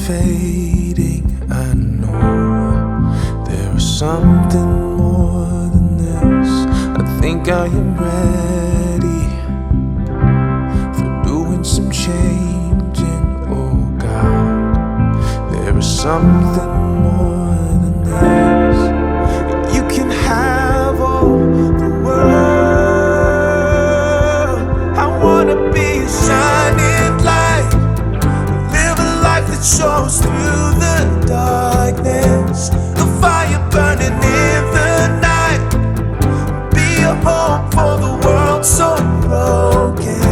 fading, I know there is something more than this. I think I am ready for doing some changing. Oh God, there is something more than this. You can have all the world. I wanna be a shining light, live a life that shows through the darkness, a fire burning in the night, be a hope for the world so broken,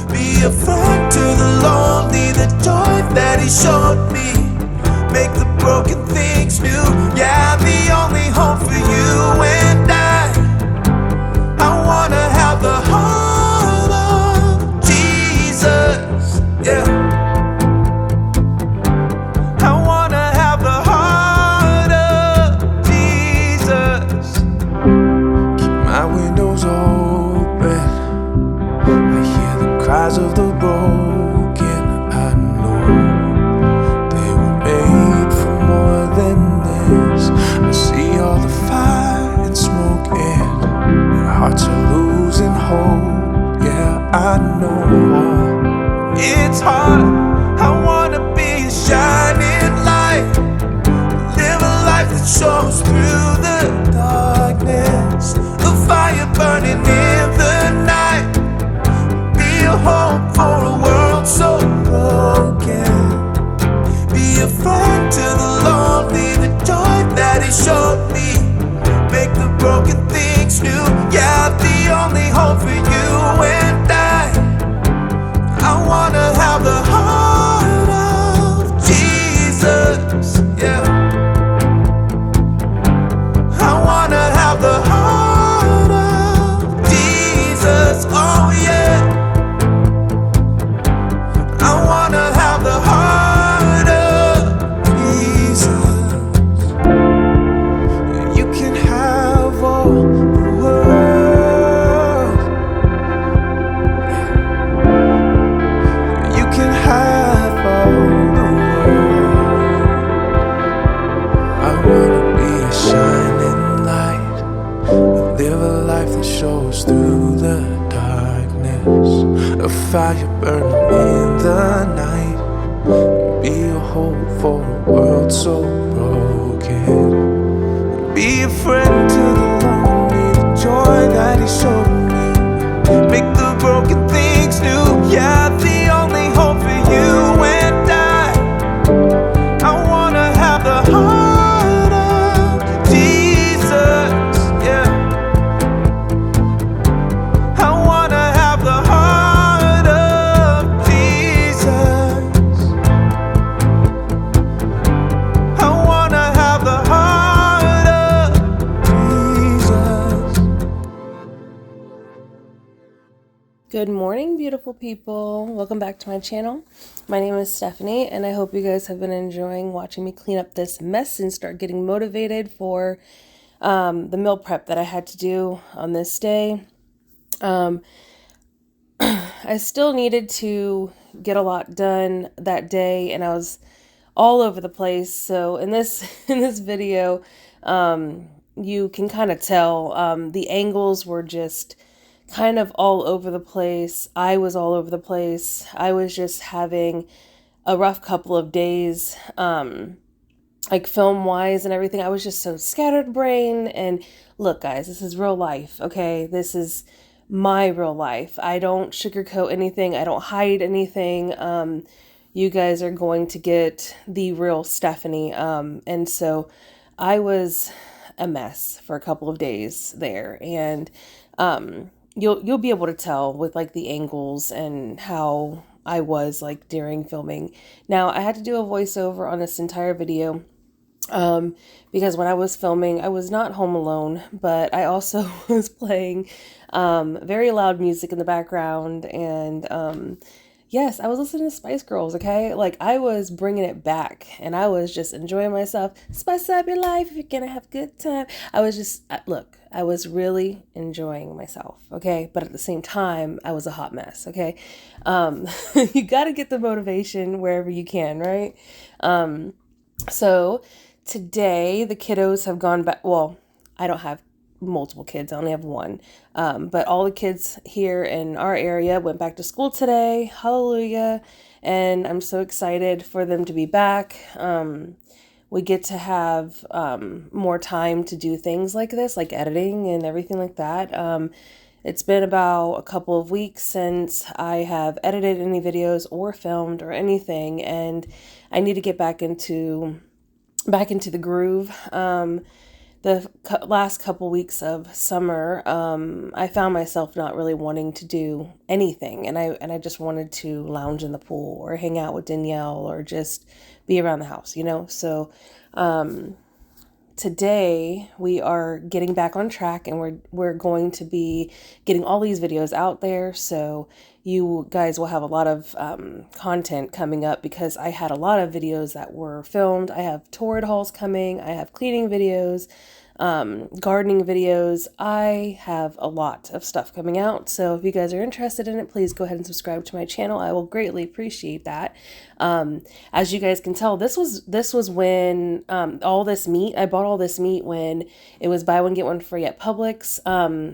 be a friend to the lonely, the joy that he showed me, make the broken things new. Yeah, the only hope for you and I wanna have the heart of Jesus, yeah. I wanna have the heart of Jesus. Keep my windows open, I hear the cries of the broken. I know they were made for more than this. I see all the fire and smoke and their hearts are losing hope. Yeah, I know it's hard. I wanna be a shining light, live a life that shows through the darkness, a fire burning in the night, be a hope for a world so broken, be a friend to the lonely, the joy that he showed me, make the broken things new. Yeah, the only hope for you and I wanna have the heart of Jesus, yeah. I wanna have the heart of Jesus, oh yeah. I wanna have the heart of Jesus. You can have all the world, you can have all the world. I wanna be a shining light, live a life that shows through the darkness, a fire burning in the night, be a hope for a world so broken, be a friend to the lonely, the joy that he showed me, make the broken things new. Yeah, the only hope for you and I wanna have the heart of Jesus, yeah. I wanna have the heart of Jesus. I wanna have the heart of Jesus. Good morning, beautiful people. Welcome back to my channel. My name is Stephanie, and I hope you guys have been enjoying watching me clean up this mess and start getting motivated for the meal prep that I had to do on this day. I still needed to get a lot done that day, and I was all over the place. So in this video, you can kind of tell the angles were just kind of all over the place. I was all over the place. I was just having a rough couple of days, like film wise and everything. I was just so scattered brain. And look, guys, this is real life. Okay. This is my real life. I don't sugarcoat anything. I don't hide anything. You guys are going to get the real Stephanie. And so I was a mess for a couple of days there. And, you'll be able to tell with like the angles and how I was like during filming. Now I had to do a voiceover on this entire video because when I was filming, I was not home alone, but I also was playing very loud music in the background, and Yes, I was listening to Spice Girls, okay? Like, I was bringing it back and I was just enjoying myself. Spice up your life if you're gonna have a good time. Look, I was really enjoying myself, okay? But at the same time, I was a hot mess, okay? You gotta get the motivation wherever you can, right? So today, the kiddos have gone back. Well, I don't have multiple kids, I only have one. But all the kids here in our area went back to school today. Hallelujah. And I'm so excited for them to be back. We get to have more time to do things like this, like editing and everything like that. It's been about a couple of weeks since I have edited any videos or filmed or anything, and I need to get back into the groove. The last couple weeks of summer, I found myself not really wanting to do anything, and I just wanted to lounge in the pool or hang out with Danielle or just be around the house, you know. So today we are getting back on track, and we're going to be getting all these videos out there, so you guys will have a lot of content coming up, because I had a lot of videos that were filmed. I have torrid hauls coming, I have cleaning videos, gardening videos. I have a lot of stuff coming out, so if you guys are interested in it, please go ahead and subscribe to my channel. I will greatly appreciate that. As you guys can tell, this was when all this meat, I bought all this meat when it was buy one get one free at Publix.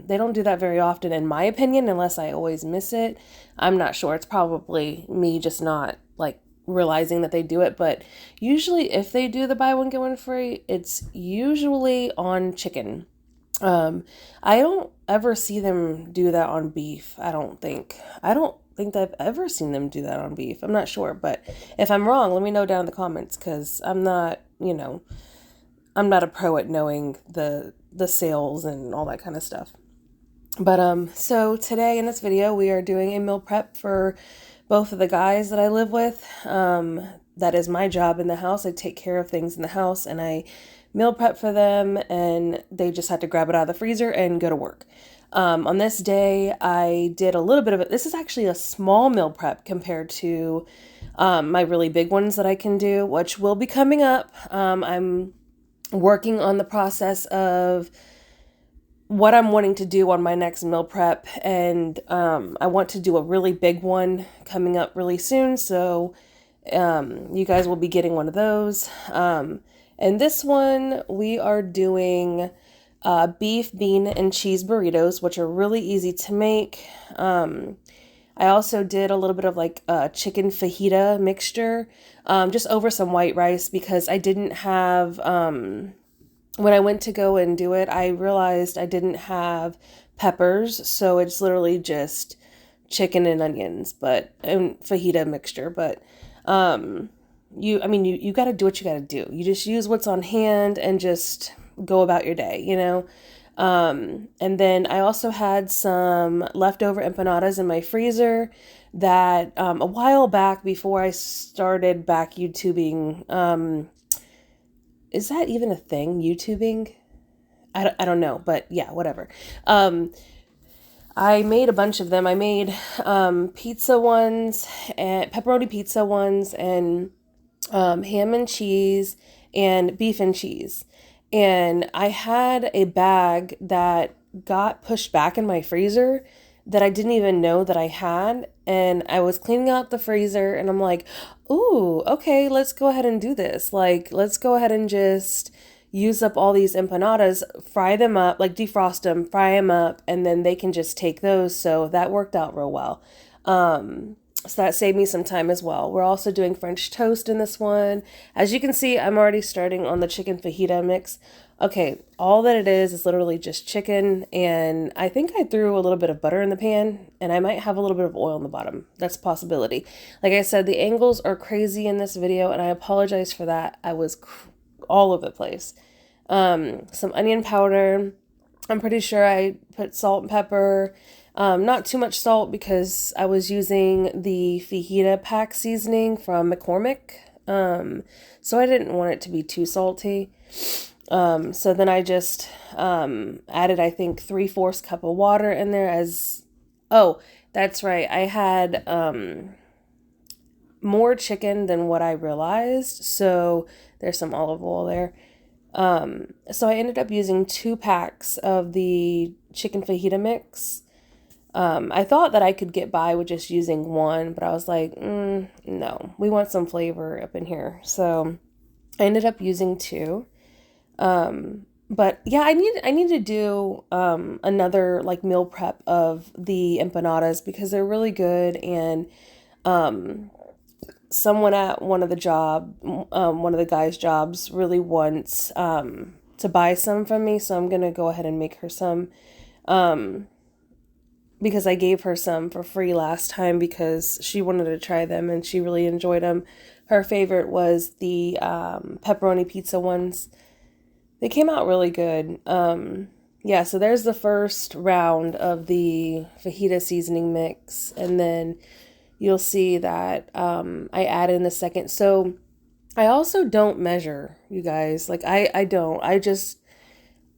They don't do that very often, in my opinion, unless I always miss it. I'm not sure. It's probably me just not like realizing that they do it, but usually if they do the buy one get one free, it's usually on chicken. I don't ever see them do that on beef. I don't think I've ever seen them do that on beef. I'm not sure, but if I'm wrong, let me know down in the comments, because I'm not a pro at knowing the sales and all that kind of stuff. But so today in this video, we are doing a meal prep for both of the guys that I live with. That is my job in the house. I take care of things in the house, and I meal prep for them, and they just had to grab it out of the freezer and go to work. On this day, I did a little bit of it. This is actually a small meal prep compared to my really big ones that I can do, which will be coming up. I'm working on the process of what I'm wanting to do on my next meal prep, and I want to do a really big one coming up really soon, so you guys will be getting one of those. And this one, we are doing beef, bean, and cheese burritos, which are really easy to make. I also did a little bit of like a chicken fajita mixture, just over some white rice, because I didn't have when I went to go and do it, I realized I didn't have peppers, so it's literally just chicken and onions, and fajita mixture. But you got to do what you got to do. You just use what's on hand and just go about your day, you know. And then I also had some leftover empanadas in my freezer that a while back, before I started back YouTubing, is that even a thing, YouTubing? I don't know, but yeah, whatever. I made a bunch of them. I made pizza ones, and pepperoni pizza ones, and ham and cheese, and beef and cheese. And I had a bag that got pushed back in my freezer that I didn't even know that I had. And I was cleaning out the freezer, and I'm like, ooh, okay, let's go ahead and do this. Like, let's go ahead and just use up all these empanadas, fry them up, like defrost them, fry them up, and then they can just take those. So that worked out real well. So that saved me some time as well. We're also doing French toast in this one. As you can see, I'm already starting on the chicken fajita mix. Okay, all that it is literally just chicken, and I think I threw a little bit of butter in the pan, and I might have a little bit of oil in the bottom. That's a possibility. Like I said, the angles are crazy in this video, and I apologize for that. I was all over the place. Some onion powder. I'm pretty sure I put salt and pepper. Not too much salt, because I was using the fajita pack seasoning from McCormick. So I didn't want it to be too salty. So then I just added, I think, 3/4 cup of water in there oh, that's right. I had more chicken than what I realized. So there's some olive oil there. So I ended up using 2 packs of the chicken fajita mix. I thought that I could get by with just using one, but I was like, no, we want some flavor up in here. So I ended up using 2. But yeah, I need to do another like meal prep of the empanadas because they're really good. And someone at one of the guys' jobs really wants to buy some from me, so I'm gonna go ahead and make her some because I gave her some for free last time because she wanted to try them and she really enjoyed them. Her favorite was the pepperoni pizza ones. They came out really good. Yeah, so there's the first round of the fajita seasoning mix, and then you'll see that I add in the second. So I also don't measure, you guys. Like I don't.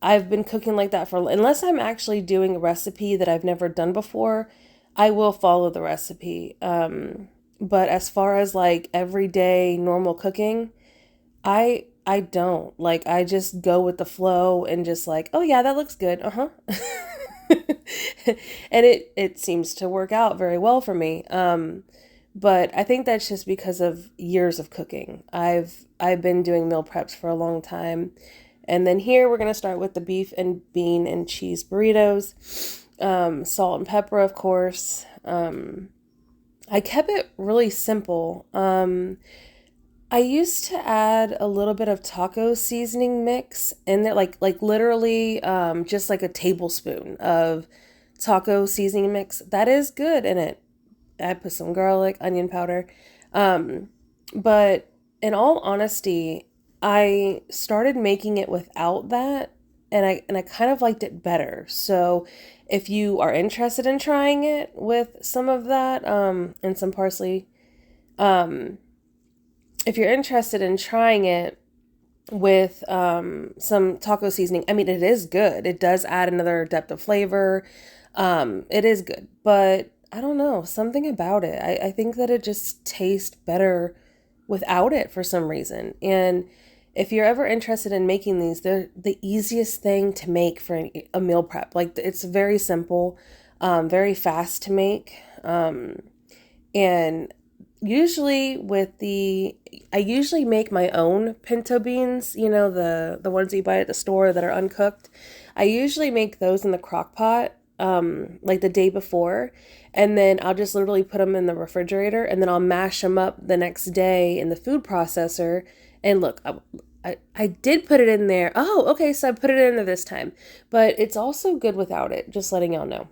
I've been cooking like that for, unless I'm actually doing a recipe that I've never done before, I will follow the recipe. But as far as like everyday normal cooking, I don't. Like I just go with the flow and just like, oh yeah, that looks good. Uh-huh. And it seems to work out very well for me. But I think that's just because of years of cooking. I've been doing meal preps for a long time. And then here we're going to start with the beef and bean and cheese burritos. Salt and pepper, of course. I kept it really simple. I used to add a little bit of taco seasoning mix in there, like literally just like a tablespoon of taco seasoning mix. That is good in it. I put some garlic, onion powder. But in all honesty, I started making it without that, and I kind of liked it better. So if you are interested in trying it with some of that and some parsley, if you're interested in trying it with some taco seasoning, I mean, it is good. It does add another depth of flavor. It is good, but I don't know, something about it. I think that it just tastes better without it for some reason. And if you're ever interested in making these, they're the easiest thing to make for a meal prep. Like it's very simple, very fast to make. And usually I usually make my own pinto beans, you know, the ones you buy at the store that are uncooked. I usually make those in the crock pot, like the day before, and then I'll just literally put them in the refrigerator, and then I'll mash them up the next day in the food processor. And look, I did put it in there. Oh, okay, so I put it in there this time, but it's also good without it, just letting y'all know.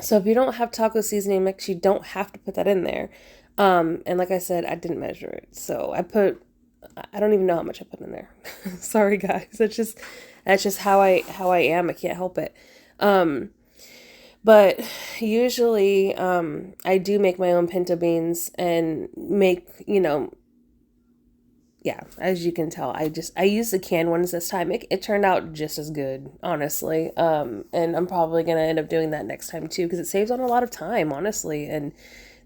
So if you don't have taco seasoning mix, you don't have to put that in there. And like I said, I didn't measure it. So I don't even know how much I put in there. Sorry guys. That's just how I am. I can't help it. But usually, I do make my own pinto beans and make, yeah, as you can tell, I used the canned ones this time. It turned out just as good, honestly. And I'm probably going to end up doing that next time too, because it saves on a lot of time, honestly. And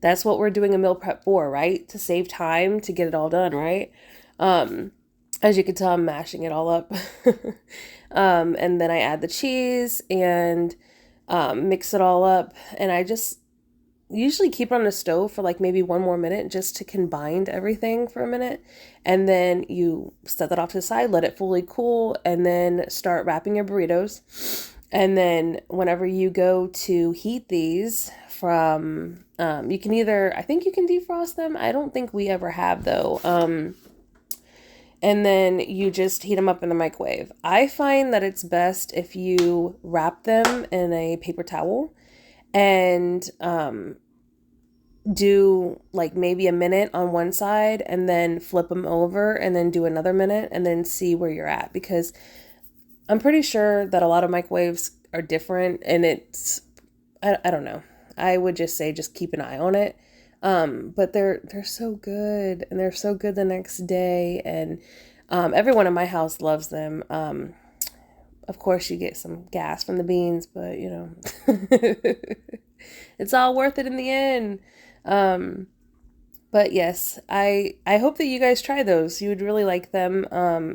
that's what we're doing a meal prep for, right? To save time, to get it all done, right? As you can tell, I'm mashing it all up. And then I add the cheese and mix it all up. And I just usually keep it on the stove for like maybe 1 more minute just to combine everything for a minute. And then you set that off to the side, let it fully cool, and then start wrapping your burritos. And then whenever you go to heat these from, you can I think you can defrost them. I don't think we ever have though. And then you just heat them up in the microwave. I find that it's best if you wrap them in a paper towel and do like maybe a minute on one side and then flip them over and then do another minute and then see where you're at, because I'm pretty sure that a lot of microwaves are different, and I don't know. I would just say just keep an eye on it. But they're so good, and they're so good the next day, and everyone in my house loves them. Of course you get some gas from the beans, but it's all worth it in the end. But yes, I hope that you guys try those. You would really like them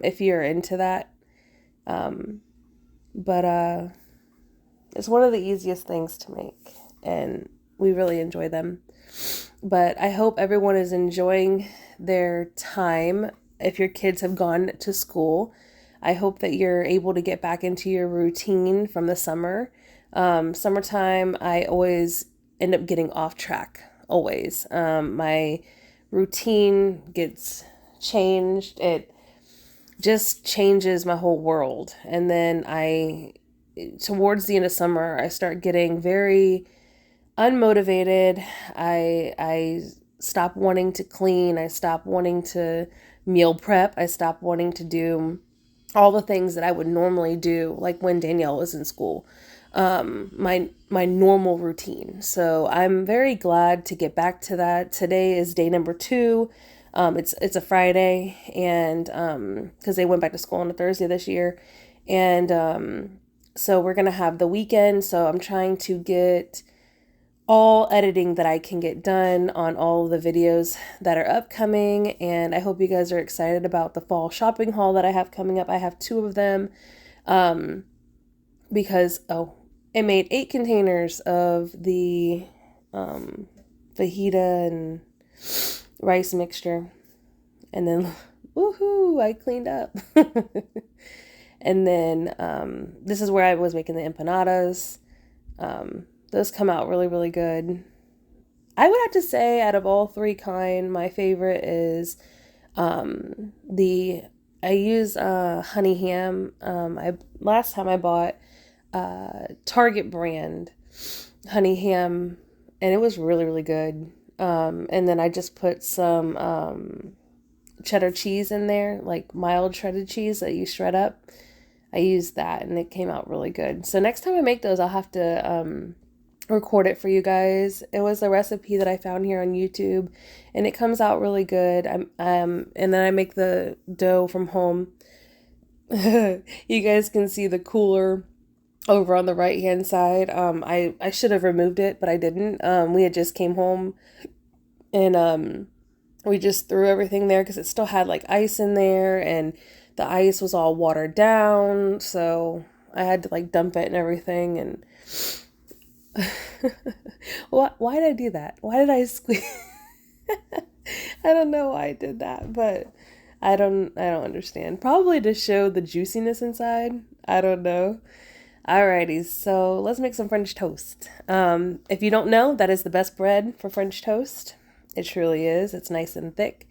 if you're into that. Um, but it's one of the easiest things to make, and we really enjoy them. But I hope everyone is enjoying their time. If your kids have gone to school, I hope that you're able to get back into your routine from the summer. Summertime, I always end up getting off track, always. My routine gets changed. It just changes my whole world. And then towards the end of summer, I start getting very unmotivated. I stop wanting to clean. I stop wanting to meal prep. I stop wanting to do all the things that I would normally do, like when Danielle was in school. My normal routine. So I'm very glad to get back to that. Today is day number 2. It's a Friday, and because they went back to school on a Thursday this year, and so we're gonna have the weekend. So I'm trying to get all editing that I can get done on all of the videos that are upcoming. And I hope you guys are excited about the fall shopping haul that I have coming up. I have 2 of them because, I made 8 containers of the fajita and rice mixture. And then, woohoo, I cleaned up. And then this is where I was making the empanadas. Those come out really, really good. I would have to say, out of all 3 kind, my favorite is I use honey ham. Last time I bought Target brand honey ham, and it was really, really good. And then I just put some cheddar cheese in there, like mild shredded cheese that you shred up. I used that, and it came out really good. So next time I make those, I'll have to record it for you guys. It was a recipe that I found here on YouTube, and it comes out really good. And then I make the dough from home. You guys can see the cooler over on the right hand side. I should have removed it, but I didn't. We had just came home, and we just threw everything there because it still had like ice in there, and the ice was all watered down, so I had to like dump it and everything. And why did I do that? Why did I squeeze? I don't know why I did that, but I don't understand. Probably to show the juiciness inside. I don't know. Alrighty, so let's make some French toast. If you don't know, that is the best bread for French toast. It truly is. It's nice and thick.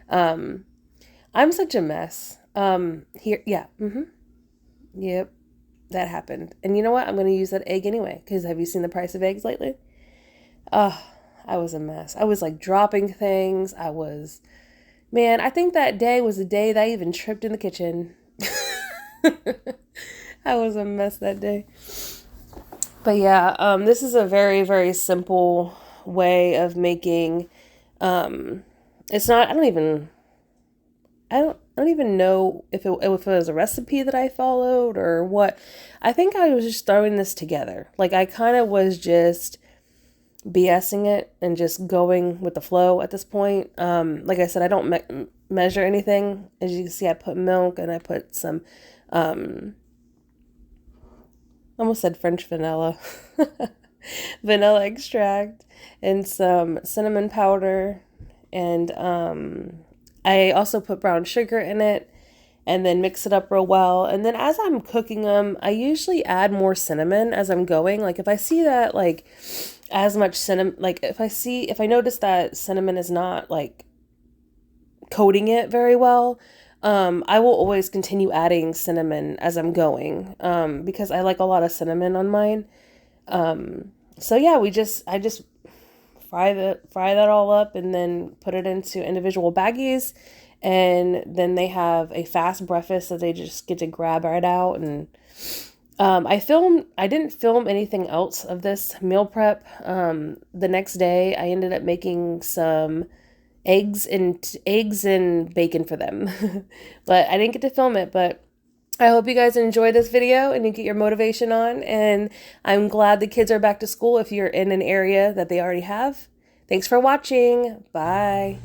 I'm such a mess. Yep, that happened. And you know what? I'm going to use that egg anyway, because have you seen the price of eggs lately? I was a mess. I was like dropping things. Man, I think that day was the day that I even tripped in the kitchen. I was a mess that day. But yeah, this is a very, very simple way of making, it's not, I don't even know if it was a recipe that I followed or what. I think I was just throwing this together. Like I kind of was just BSing it and just going with the flow at this point. Like I said, I don't measure anything. As you can see, I put milk and I put some, almost said French vanilla, vanilla extract and some cinnamon powder. And I also put brown sugar in it and then mix it up real well. And then as I'm cooking them, I usually add more cinnamon as I'm going. Like if I see that like as much cinnamon, like if I notice that cinnamon is not like coating it very well, I will always continue adding cinnamon as I'm going, because I like a lot of cinnamon on mine. So yeah, I just fry that all up and then put it into individual baggies, and then they have a fast breakfast that they just get to grab right out. And I didn't film anything else of this meal prep. The next day I ended up making some eggs and bacon for them. But I didn't get to film it. But I hope you guys enjoy this video and you get your motivation on. And I'm glad the kids are back to school if you're in an area that they already have. Thanks for watching. Bye.